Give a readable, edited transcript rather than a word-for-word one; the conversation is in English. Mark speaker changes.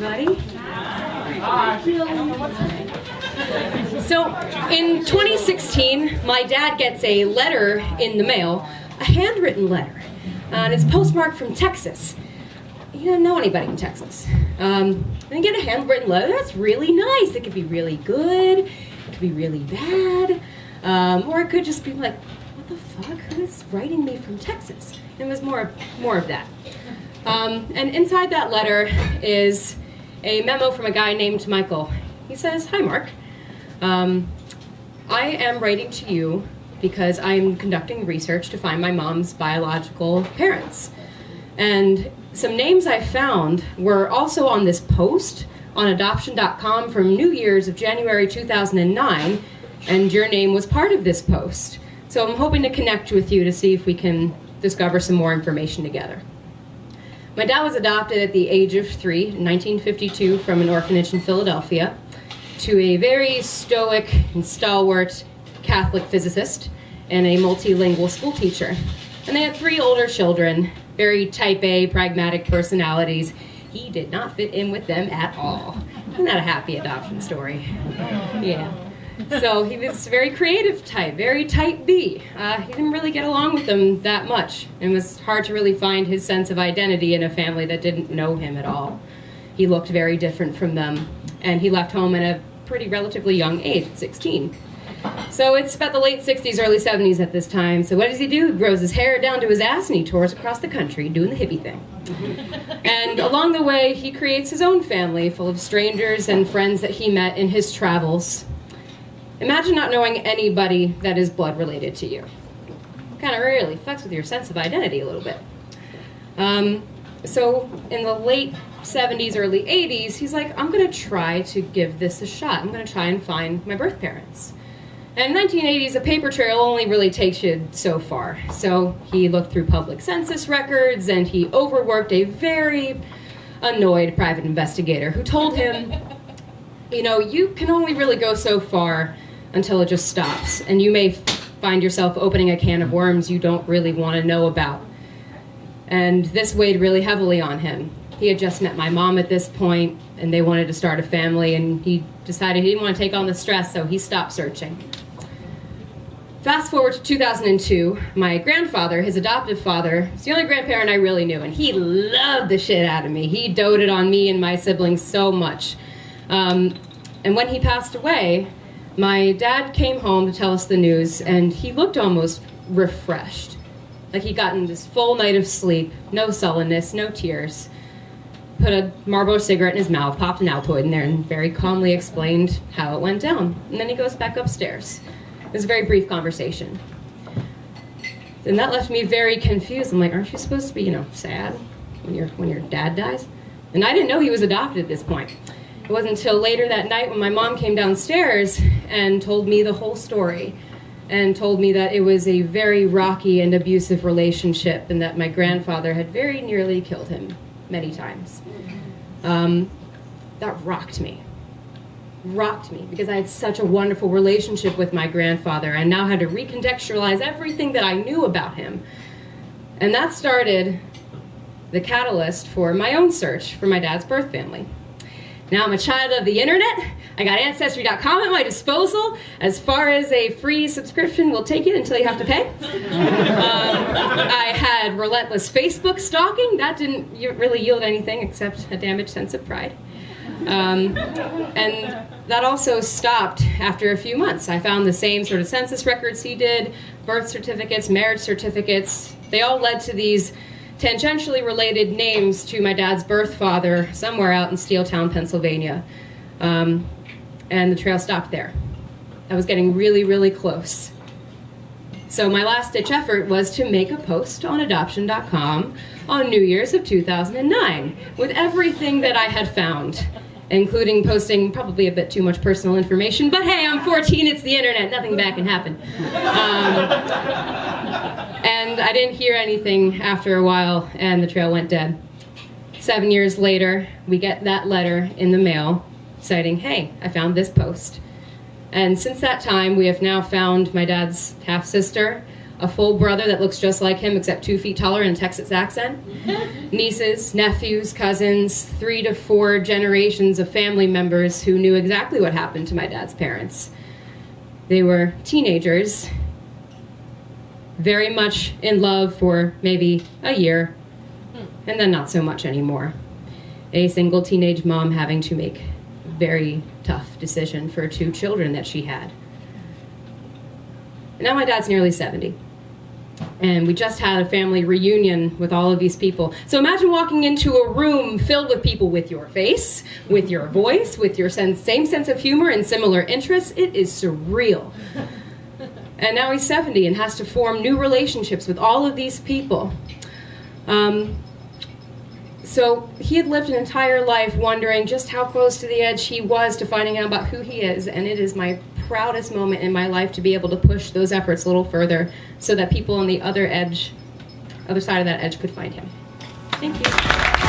Speaker 1: everybody. So, in 2016, my dad gets a letter in the mail, a handwritten letter, and it's postmarked from Texas. He didn't know anybody in Texas. And get a handwritten letter, that's really nice. It could be really good, it could be really bad, or it could just be like, what the fuck, who is writing me from Texas? It was more of that. And inside that letter is a memo from a guy named Michael. He says, "Hi, Mark. I am writing to you because I'm conducting research to find my mom's biological parents. And some names I found were also on this post on adoption.com from New Year's of January 2009, and your name was part of this post. So I'm hoping to connect with you to see if we can discover some more information together." My dad was adopted at the age of 3 in 1952 from an orphanage in Philadelphia to a very stoic and stalwart Catholic physicist and a multilingual school teacher. And they had 3 older children, very type A, pragmatic personalities. He did not fit in with them at all. Isn't that a happy adoption story? Yeah. So he was very creative type, very type B. He didn't really get along with them that much, and it was hard to really find his sense of identity in a family that didn't know him at all. He looked very different from them, and he left home at a pretty relatively young age, 16. So it's about the late 60s, early 70s at this time. So what does he do? He grows his hair down to his ass and he tours across the country doing the hippie thing. And along the way, he creates his own family full of strangers and friends that he met in his travels. Imagine not knowing anybody that is blood related to you. Kind of really fucks with your sense of identity a little bit. So in the late 70s, early 80s, he's like, I'm going to try to give this a shot. I'm going to try and find my birth parents. And in the 1980s, a paper trail only really takes you so far. So he looked through public census records, and he overworked a very annoyed private investigator who told him, you know, you can only really go so far until it just stops, and you may find yourself opening a can of worms you don't really want to know about. And this weighed really heavily on him. He had just met my mom at this point, and they wanted to start a family, and he decided he didn't want to take on the stress, so he stopped searching. Fast forward to 2002, my grandfather, his adoptive father, is the only grandparent I really knew, and he loved the shit out of me. He doted on me and my siblings so much. And when he passed away, my dad came home to tell us the news, and he looked almost refreshed. Like he'd gotten this full night of sleep, no sullenness, no tears. Put a Marlboro cigarette in his mouth, popped an Altoid in there, and very calmly explained how it went down. And then he goes back upstairs. It was a very brief conversation. And that left me very confused. I'm like, aren't you supposed to be, sad when your dad dies? And I didn't know he was adopted at this point. It wasn't until later that night when my mom came downstairs and told me the whole story, and told me that it was a very rocky and abusive relationship, and that my grandfather had very nearly killed him many times. That rocked me, because I had such a wonderful relationship with my grandfather. I now had to recontextualize everything that I knew about him. And that started the catalyst for my own search for my dad's birth family. Now I'm a child of the internet. I got Ancestry.com at my disposal. As far as a free subscription will take it until you have to pay. I had relentless Facebook stalking. That didn't really yield anything except a damaged sense of pride. And that also stopped after a few months. I found the same sort of census records he did, birth certificates, marriage certificates. They all led to these tangentially related names to my dad's birth father somewhere out in Steeltown, Pennsylvania. And the trail stopped there. I was getting really, really close. So my last-ditch effort was to make a post on adoption.com on New Year's of 2009 with everything that I had found, including posting probably a bit too much personal information, but hey, I'm 14, it's the internet, nothing bad can happen. And I didn't hear anything after a while, and the trail went dead. 7 years later, we get that letter in the mail citing, hey, I found this post. And since that time, we have now found my dad's half-sister, a full brother that looks just like him except 2 feet taller and a Texas accent, nieces, nephews, cousins, 3 to 4 generations of family members who knew exactly what happened to my dad's parents. They were teenagers, very much in love for maybe a year, and then not so much anymore. A single teenage mom having to make a very tough decision for 2 children that she had. And now my dad's nearly 70. And we just had a family reunion with all of these people. So imagine walking into a room filled with people with your face, with your voice, with your same sense of humor and similar interests. It is surreal. And now he's 70 and has to form new relationships with all of these people. So he had lived an entire life wondering just how close to the edge he was to finding out about who he is, and it is my proudest moment in my life to be able to push those efforts a little further so that people on the other side of that edge could find him. Thank you.